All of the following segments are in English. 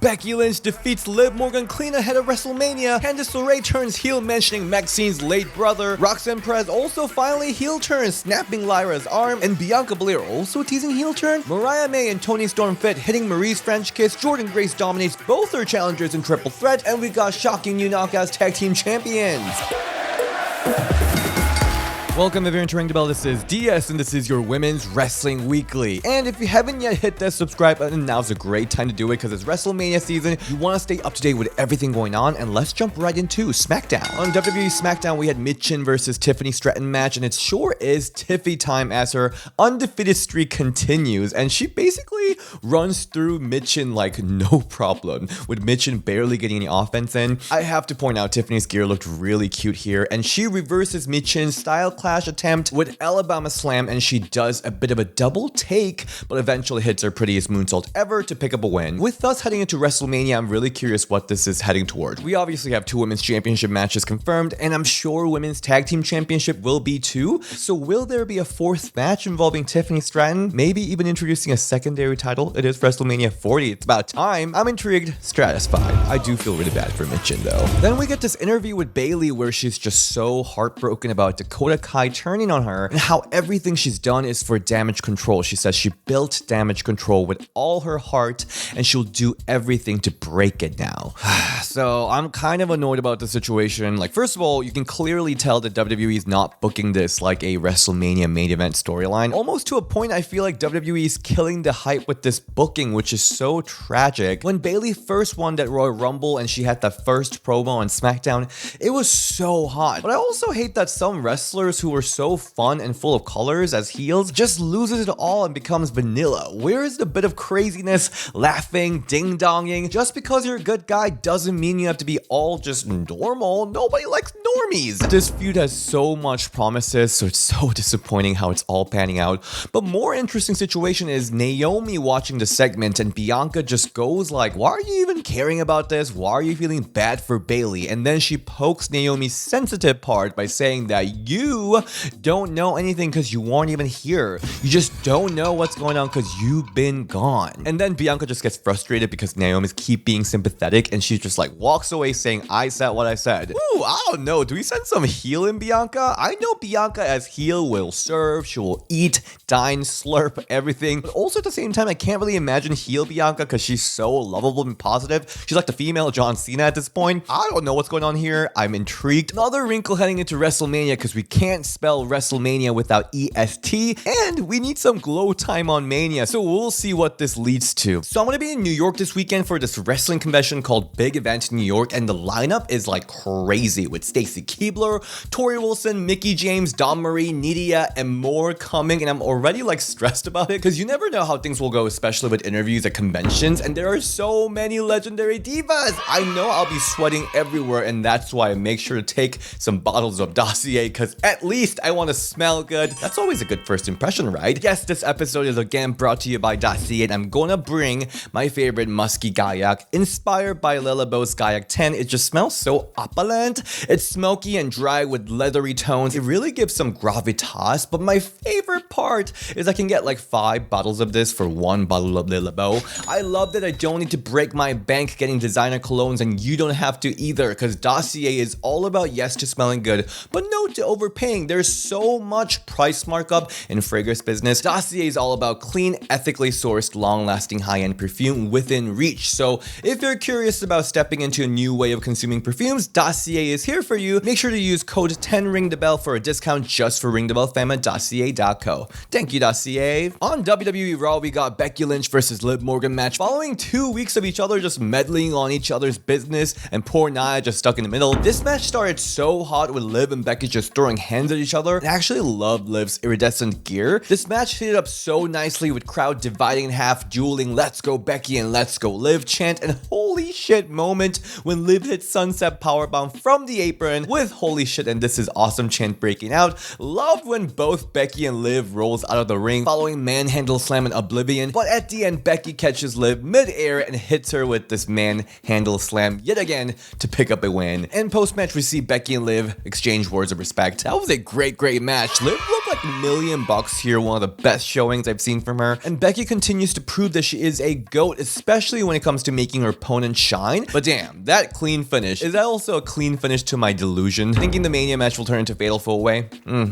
Becky Lynch defeats Liv Morgan clean ahead of WrestleMania. Candice LeRae turns heel mentioning Maxxine's late brother. Roxanne Perez also finally heel turns, snapping Lyra's arm. And Bianca Belair also teasing heel turn. Mariah May and Toni Storm fit, hitting Maryse French Kiss. Jordynne Grace dominates both her challengers in triple threat. And we got shocking new knockouts tag team champions. Welcome everyone to Ring the Bell. This is DS and this is your Women's Wrestling Weekly. And if you haven't yet hit that subscribe button, now's a great time to do it because it's WrestleMania season. You want to stay up to date with everything going on, and let's jump right into SmackDown. On WWE SmackDown, we had Michin versus Tiffany Stratton match, and it sure is Tiffy time as her undefeated streak continues, and she basically runs through Michin like no problem, with Michin barely getting any offense in. I have to point out Tiffany's gear looked really cute here, and she reverses Michin's style clash attempt with Alabama Slam, and she does a bit of a double take, but eventually hits her prettiest moonsault ever to pick up a win. With us heading into WrestleMania, I'm really curious what this is heading toward. We obviously have 2 women's championship matches confirmed, and I'm sure women's tag team championship will be too. So will there be a 4th match involving Tiffany Stratton? Maybe even introducing a secondary title? It is WrestleMania 40. It's about time. I'm intrigued, stratified. I do feel really bad for Michin though. Then we get this interview with Bayley where she's just so heartbroken about Dakota Kai turning on her and how everything she's done is for damage control. She says she built damage control with all her heart and she'll do everything to break it now. So I'm kind of annoyed about the situation. Like, first of all, you can clearly tell that WWE is not booking this like a WrestleMania main event storyline. Almost to a point I feel like WWE is killing the hype with this booking, which is so tragic. When Bayley first won that Royal Rumble and she had that first promo on SmackDown, it was so hot. But I also hate that some wrestlers who were so fun and full of colors as heels just loses it all and becomes vanilla. Where is the bit of craziness, laughing, ding-donging? Just because you're a good guy doesn't mean you have to be all just normal. Nobody likes normies. This feud has so much promises, so it's so disappointing how it's all panning out. But more interesting situation is Naomi watching the segment and Bianca just goes like, why are you even caring about this? Why are you feeling bad for Bayley? And then she pokes Naomi's sensitive part by saying that you don't know anything because you weren't even here. You just don't know what's going on because you've been gone. And then Bianca just gets frustrated because Naomi's keep being sympathetic and she just like walks away saying, I said what I said. Ooh, I don't know. Do we send some heel in Bianca? I know Bianca as heel will serve, she will eat, dine, slurp, everything. But also at the same time, I can't really imagine heel Bianca because she's so lovable and positive. She's like the female John Cena at this point. I don't know what's going on here. I'm intrigued. Another wrinkle heading into WrestleMania because we can't spell WrestleMania without EST, and we need some glow time on Mania, so we'll see what this leads to. So I'm gonna be in New York this weekend for this wrestling convention called Big Event New York, and the lineup is like crazy with Stacy Keibler, Tori Wilson, Mickie James, Dawn Marie, Nidia, and more coming, and I'm already like stressed about it because you never know how things will go, especially with interviews at conventions, and there are so many legendary divas. I know I'll be sweating everywhere, and that's why I make sure to take some bottles of Dossier because at least I want to smell good. That's always a good first impression, right? Yes, this episode is again brought to you by Dossier, and I'm gonna bring my favorite musky Gaiac, inspired by Lilibow's Gaiac 10. It just smells so opulent. It's smoky and dry with leathery tones. It really gives some gravitas, but my favorite part is I can get like 5 bottles of this for 1 bottle of Lilibow. I love that I don't need to break my bank getting designer colognes, and you don't have to either, because Dossier is all about yes to smelling good, but no to overpaying. There's so much price markup in fragrance business. Dossier is all about clean, ethically sourced, long-lasting high-end perfume within reach. So if you're curious about stepping into a new way of consuming perfumes, Dossier is here for you. Make sure to use code 10RingTheBell for a discount just for Ring the Bell fam at Dossier.co. Thank you, Dossier. On WWE Raw, we got Becky Lynch versus Liv Morgan match. Following 2 weeks of each other just meddling on each other's business and poor Nia just stuck in the middle, this match started so hot with Liv and Becky just throwing hands at each other. I actually loved Liv's iridescent gear. This match hit up so nicely with crowd dividing in half, dueling "Let's go Becky" and "Let's go Liv" chant, and holy holy shit moment when Liv hit sunset powerbomb from the apron with holy shit and this is awesome chant breaking out. Loved when both Becky and Liv rolls out of the ring following manhandle slam and oblivion, but at the end Becky catches Liv mid-air and hits her with this manhandle slam yet again to pick up a win. And post-match we see Becky and Liv exchange words of respect. That was a great match. Liv looked like $1,000,000 here, one of the best showings I've seen from her, and Becky continues to prove that she is a GOAT, especially when it comes to making her opponent shine. But damn, that clean finish. Is that also a clean finish to my delusion? Thinking the Mania match will turn into Fatal 4-Way?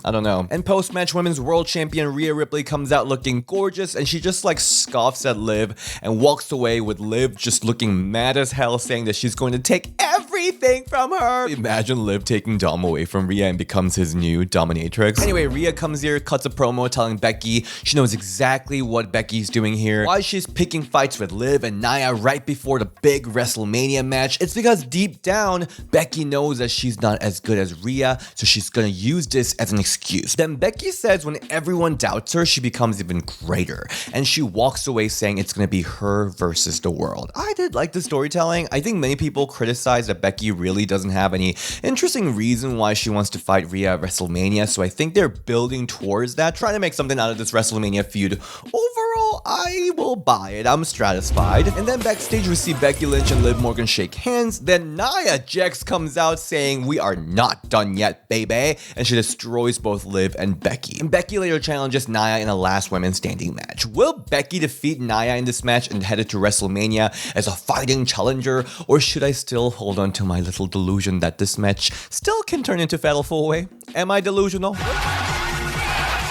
I don't know. And post-match women's world champion Rhea Ripley comes out looking gorgeous and she just like scoffs at Liv and walks away with Liv just looking mad as hell, saying that she's going to take everything from her. Imagine Liv taking Dom away from Rhea and becomes his new dominatrix. Anyway, Rhea comes here, cuts a promo telling Becky she knows exactly what Becky's doing here, why she's picking fights with Liv and Nia right before the big WrestleMania match. It's because deep down, Becky knows that she's not as good as Rhea, so she's gonna use this as an excuse. Then Becky says when everyone doubts her, she becomes even greater, and she walks away saying it's gonna be her versus the world. I did like the storytelling. I think many people criticize that Becky really doesn't have any interesting reason why she wants to fight Rhea at WrestleMania, so I think they're building towards that, trying to make something out of this WrestleMania feud. Overall, I will buy it. I'm satisfied. And then backstage we see Becky Lynch and Liv Morgan shake hands. Then Nia Jax comes out saying we are not done yet, baby, and she destroys both Liv and Becky. And Becky later challenges Nia in a last women standing match. Will Becky defeat Nia in this match and head it to WrestleMania as a fighting challenger, or should I still hold on to my little delusion that this match still can turn into Fatal 4-Way? Am I delusional?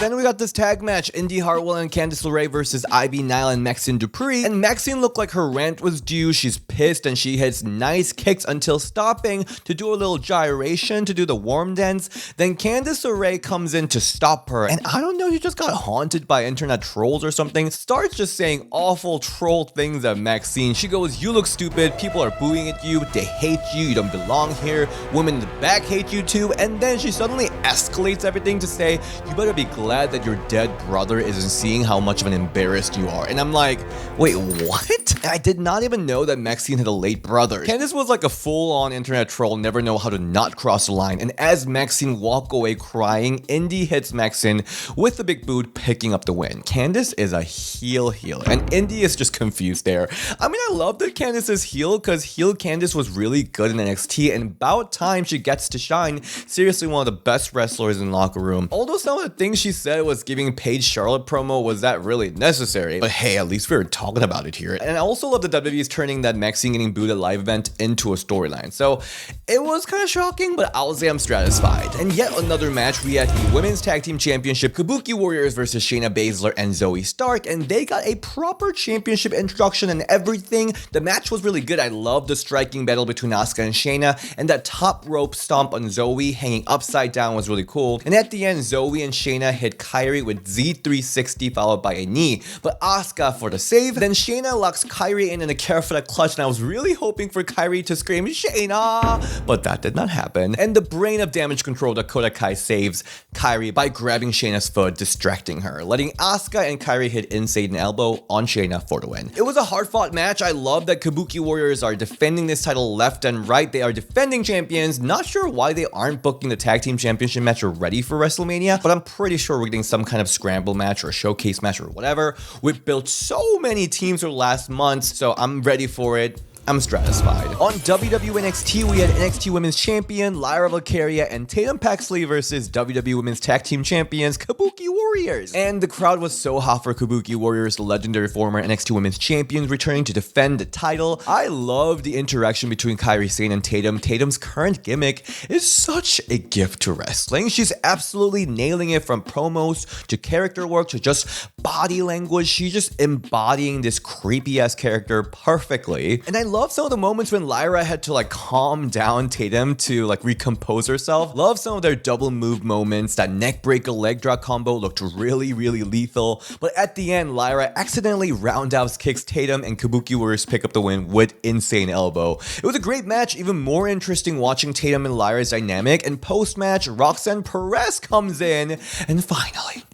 Then we got this tag match, Indy Hartwell and Candice LeRae versus Ivy Nile and Maxxine Dupri. And Maxxine looked like her rant was due. She's pissed and she hits nice kicks until stopping to do a little gyration to do the warm dance. Then Candice LeRae comes in to stop her. And I don't know, she just got haunted by internet trolls or something. Starts just saying awful troll things at Maxxine. She goes, "You look stupid. People are booing at you. They hate you. You don't belong here. Women in the back hate you too." And then she suddenly escalates everything to say, "You better be glad that your dead brother isn't seeing how much of an embarrassed you are." And I'm like, wait, what? I did not even know that Maxxine had a late brother. Candice was like a full-on internet troll, never know how to not cross the line. And as Maxxine walk away crying, Indy hits Maxxine with the big boot, picking up the win. Candice is a heel, and Indy is just confused there. I mean, I love that Candice is heel because heel Candice was really good in NXT, and about time she gets to shine. Seriously, one of the best wrestlers in the locker room. Although some of the things she said was giving Paige Charlotte promo, was that really necessary? But hey, at least we were talking about it here. And I also love that WWE is turning that Maxxine getting booed at live event into a storyline. So it was kind of shocking, but I'll say I'm satisfied. And yet another match, we had the Women's Tag Team Championship, Kabuki Warriors versus Shayna Baszler and Zoe Stark, and they got a proper championship introduction and everything. The match was really good. I love the striking battle between Asuka and Shayna, and that top rope stomp on Zoe hanging upside down was really cool. And at the end, Zoe and Shayna hit Kyrie with Z360 followed by a knee, but Asuka for the save. Then Shayna locks Kyrie in a careful clutch, and I was really hoping for Kyrie to scream Shayna, but that did not happen. And the brain of Damage Control, Dakota Kai, saves Kyrie by grabbing Shayna's foot, distracting her, letting Asuka and Kyrie hit Insane Elbow on Shayna for the win. It was a hard-fought match. I love that Kabuki Warriors are defending this title left and right. They are defending champions. Not sure why they aren't booking the Tag Team Championship match already for WrestleMania, but I'm pretty sure we're getting some kind of scramble match or a showcase match or whatever. We've built so many teams for the last months, so I'm ready for it. I'm satisfied. On WWE NXT, we had NXT Women's Champion Lyra Valkyria and Tatum Paxley versus WWE Women's Tag Team Champions Kabuki Warriors. And the crowd was so hot for Kabuki Warriors, the legendary former NXT Women's Champions, returning to defend the title. I love the interaction between Kairi Sane and Tatum. Tatum's current gimmick is such a gift to wrestling. She's absolutely nailing it, from promos to character work to just body language. She's just embodying this creepy ass character perfectly. And I love some of the moments when Lyra had to like calm down Tatum to like recompose herself. Love some of their double move moments. That neck breaker leg drop combo looked really lethal. But at the end, Lyra accidentally roundhouse kicks Tatum and Kabuki Warriors pick up the win with Insane Elbow. It was a great match, even more interesting watching Tatum and Lyra's dynamic. And post-match, Roxanne Perez comes in and finally,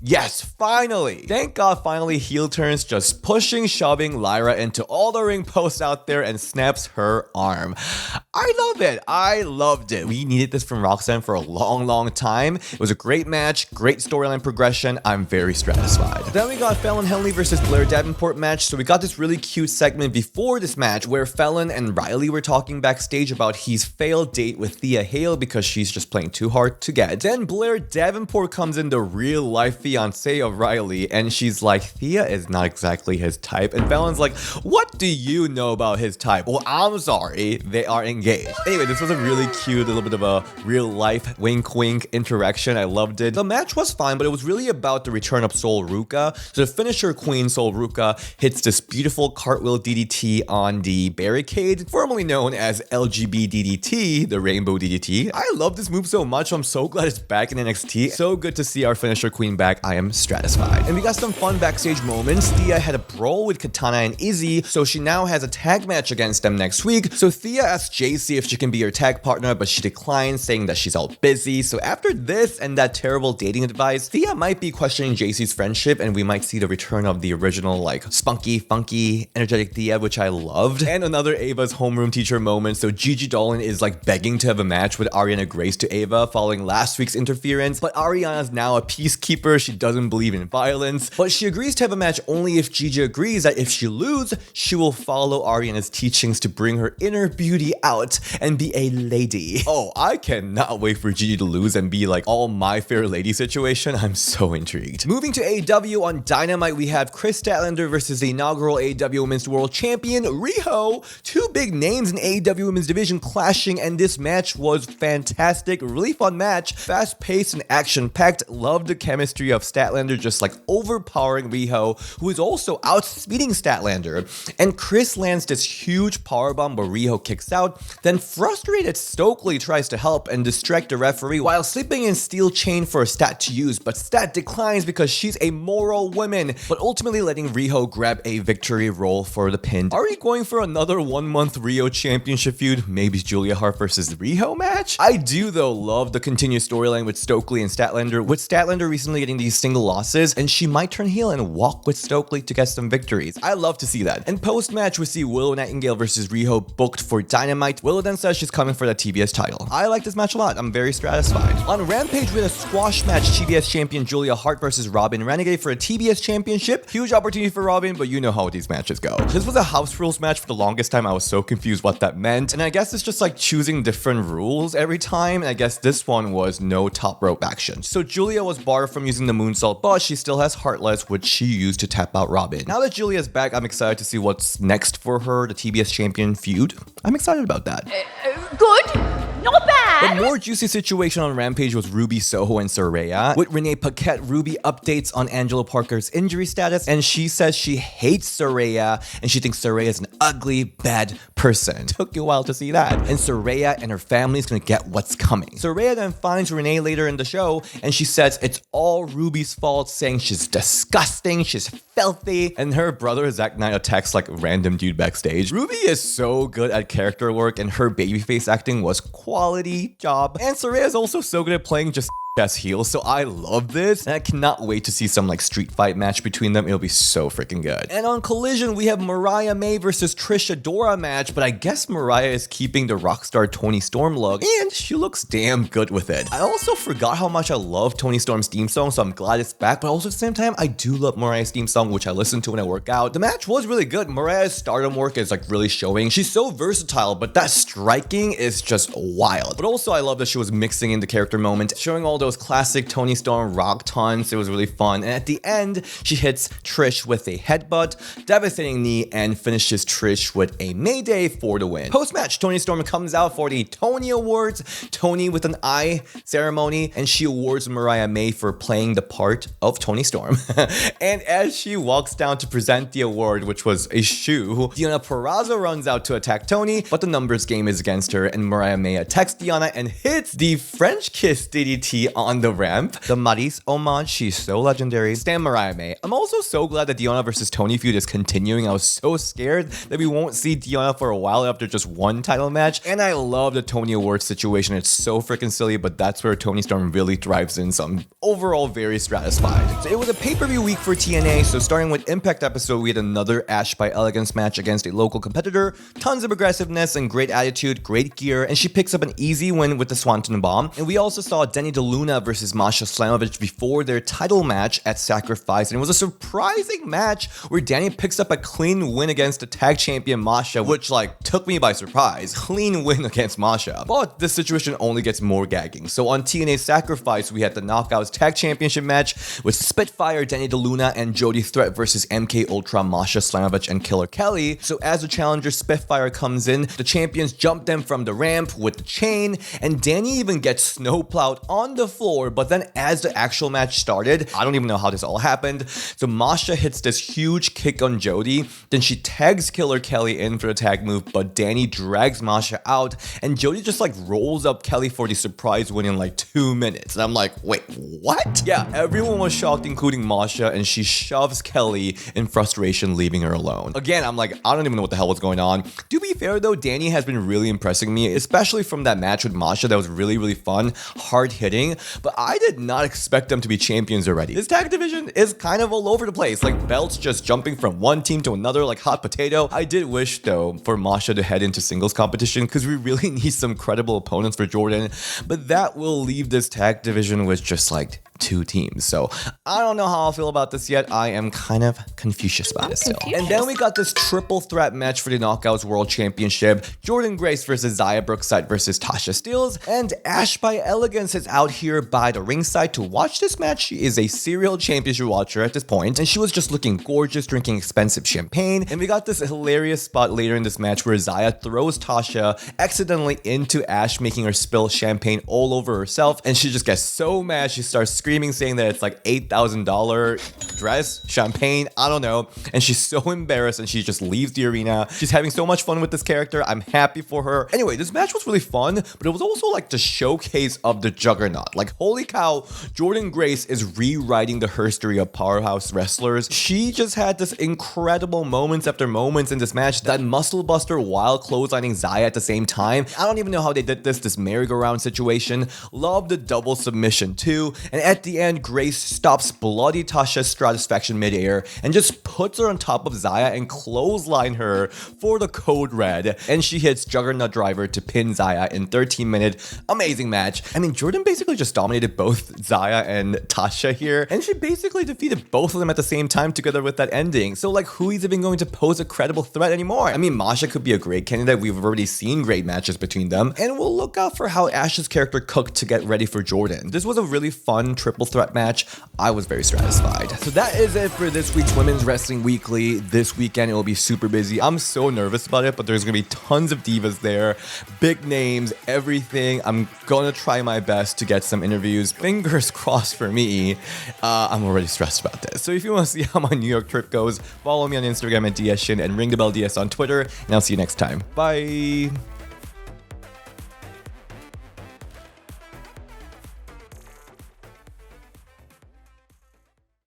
Yes, finally! Thank God finally heel turns, just pushing, shoving Lyra into all the ring posts out there and snaps her arm. I love it. I loved it. We needed this from Roxanne for a long time. It was a great match, great storyline progression. I'm very satisfied. Then we got Fallon Henley versus Blair Davenport match. So we got this really cute segment before this match where Fallon and Riley were talking backstage about his failed date with Thea Hale because she's just playing too hard to get. Then Blair Davenport comes in, the real life fiance of Riley, and she's like, Thea is not exactly his type. And Fallon's like, what do you know about his type? Well, I'm sorry, they are engaged. Anyway, this was a really cute little bit of a real life wink wink interaction. I loved it. The match was fine, but it was really about the return of Sol Ruca. So the finisher queen, Sol Ruca, hits this beautiful cartwheel DDT on the barricade, formerly known as LGB DDT, the Rainbow DDT. I love this move so much. I'm so glad it's back in NXT. So good to see our finisher queen back. I am satisfied. And we got some fun backstage moments. Thea had a brawl with Katana and Izzy, so she now has a tag match against them next week. So Thea asks JC if she can be her tag partner, but she declines, saying that she's all busy. So after this and that terrible dating advice, Thea might be questioning JC's friendship, and we might see the return of the original, like, spunky, funky, energetic Thea, which I loved. And another Ava's homeroom teacher moment. So Gigi Dolan is like begging to have a match with Ariana Grace to Ava following last week's interference, but Ariana's now a peacekeeper. She doesn't believe in violence, but she agrees to have a match only if Gigi agrees that if she loses, she will follow Ariana's teachings to bring her inner beauty out and be a lady. Oh, I cannot wait for Gigi to lose and be like all My Fair Lady situation. I'm so intrigued. Moving to AEW, on Dynamite, we have Chris Statlander versus the inaugural AEW Women's World Champion, Riho. Two big names in AEW Women's Division clashing, and this match was fantastic. Really fun match. Fast-paced and action-packed. Loved the chemistry of Statlander just like overpowering Riho, who is also outspeeding Statlander. And Chris lands this huge powerbomb where Riho kicks out. Then frustrated Stokely tries to help and distract the referee while slipping in steel chain for Stat to use, but Stat declines because she's a moral woman, but ultimately letting Riho grab a victory roll for the pin. Are we going for another 1 month Rio Championship feud? Maybe Julia Hart versus Riho match? I do though love the continued storyline with Stokely and Statlander, with Statlander recently getting these single losses, and she might turn heel and walk with Stokely to get some victories. I love to see that. And post-match, we see Willow Nightingale versus Riho booked for Dynamite. Willow then says she's coming for that TBS title. I like this match a lot. I'm very satisfied. On Rampage, with a squash match, TBS champion Julia Hart versus Robin Renegade for a TBS championship. Huge opportunity for Robin, but you know how these matches go. This was a house rules match. For the longest time, I was so confused what that meant, and I guess it's just like choosing different rules every time, and I guess this one was no top rope action. So Julia was barred from using the moonsault, but she still has Heartless, which she used to tap out Robin. Now that Julia's back, I'm excited to see what's next for her, the TBS champion feud. I'm excited about that. Good. Not bad. The more juicy situation on Rampage was Ruby Soho and Saraya. With Renee Paquette, Ruby updates on Angelo Parker's injury status, and she says she hates Saraya and she thinks Saraya is an ugly, bad person. Took you a while to see that. And Saraya and her family is gonna get what's coming. Saraya then finds Renee later in the show, and she says it's all Ruby's fault, saying she's disgusting, she's filthy, and her brother Zack Knight attacks like a random dude backstage. Ruby is so good at character work, and her babyface acting was quality job. And Saraya is also so good at playing just ass heel, so I love this, and I cannot wait to see some like street fight match between them. It'll be so freaking good. And on Collision, we have Mariah May versus Trish Adora match, but I guess Mariah is keeping the rockstar Toni Storm look, and she looks damn good with it. I also forgot how much I love Toni Storm's theme song, so I'm glad it's back, but also at the same time, I do love Mariah's theme song, which I listen to when I work out. The match was really good. Mariah's stardom work is like really showing. She's so versatile, but that striking is just wild. But also, I love that she was mixing in the character moment, showing all those classic Toni Storm rock taunts. It was really fun. And at the end, she hits Trish with a headbutt, devastating knee, and finishes Trish with a Mayday for the win. Post-match, Toni Storm comes out for the Tony Awards, Tony with an I ceremony, and she awards Mariah May for playing the part of Toni Storm. And as she walks down to present the award, which was a shoe, Deonna Purrazzo runs out to attack Toni, but the numbers game is against her, and Mariah May attacks Deonna and hits the French Kiss DDT on the ramp. The Maryse homage, she's so legendary. Stan Mariah May. I'm also so glad that Deonna versus Toni feud is continuing. I was so scared that we won't see Deonna for a while after just one title match. And I love the Toni Awards situation. It's so freaking silly, but that's where Toni Storm really thrives in. So I'm overall very satisfied. So it was a pay-per-view week for TNA. So starting with Impact episode, we had another Ash by Elegance match against a local competitor. Tons of aggressiveness and great attitude, great gear, and she picks up an easy win with the Swanton Bomb. And we also saw Denny DeLuna versus Masha Slamovich before their title match at Sacrifice. And it was a surprising match where Danny picks up a clean win against the tag champion Masha, which like took me by surprise. Clean win against Masha. But this situation only gets more gagging. So on TNA Sacrifice, we had the Knockouts Tag Championship match with Spitfire, Denny DeLuna, and Jody Threat versus MK Ultra, Masha Slamovich, and Killer Kelly. So as the challenger, Spitfire comes in, the champions jump them from the ramp with the chain, and Danny even gets snowplowed on the floor. But then as the actual match started, I don't even know how this all happened. So Masha hits this huge kick on Jody, then she tags Killer Kelly in for the tag move, but Danny drags Masha out, and Jody just like rolls up Kelly for the surprise win in like 2 minutes. And I'm like, wait, what? Yeah, everyone was shocked, including Masha, and she shoves Kelly in frustration, leaving her alone. Again, I'm like, I don't even know what the hell was going on. To be fair though, Danny has been really impressing me, especially from that match with Masha that was really, really fun, hard hitting, but I did not expect them to be champions already. This tag division is kind of all over the place, like belts just jumping from one team to another like hot potato. I did wish though for Masha to head into singles competition because we really need some credible opponents for Jordynne, but that will leave this tag division with just like 2 teams. So I don't know how I'll feel about this yet. I am kind of Confucius about it still. And then we got this triple threat match for the Knockouts World Championship. Jordynne Grace versus Zaya Brookside versus Tasha Steelz. And Ash by Elegance is out here by the ringside to watch this match. She is a serial championship watcher at this point, and she was just looking gorgeous, drinking expensive champagne. And we got this hilarious spot later in this match where Zaya throws Tasha accidentally into Ash, making her spill champagne all over herself. And she just gets so mad, she starts screaming, saying that it's like $8,000 dress, champagne, I don't know. And she's so embarrassed and she just leaves the arena. She's having so much fun with this character. I'm happy for her. Anyway, this match was really fun, but it was also like the showcase of the juggernaut. Like, holy cow, Jordynne Grace is rewriting the history of powerhouse wrestlers. She just had this incredible moments after moments in this match. That muscle buster while clotheslining Zaya at the same time. I don't even know how they did this merry-go-round situation. Love the double submission too. And at the end, Grace stops bloody Tasha's Stratisfaction midair and just puts her on top of Zaya and clothesline her for the code red. And she hits Juggernaut Driver to pin Zaya in 13-minute. Amazing match. I mean, Jordynne basically just dominated both Zaya and Tasha here, and she basically defeated both of them at the same time together with that ending. So like, who is even going to pose a credible threat anymore? I mean, Masha could be a great candidate. We've already seen great matches between them, and we'll look out for how Ash's character cooked to get ready for Jordynne. This was a really fun triple threat match. I was very satisfied. So that is it for this week's Women's Wrestling Weekly. This weekend it will be super busy. I'm so nervous about it, but there's gonna be tons of divas there, big names, everything. I'm gonna try my best to get some interviews. Fingers crossed for me. I'm already stressed about this. So if you want to see how my New York trip goes, follow me on Instagram at DSShin and ring the bell DS on Twitter, and I'll see you next time. Bye.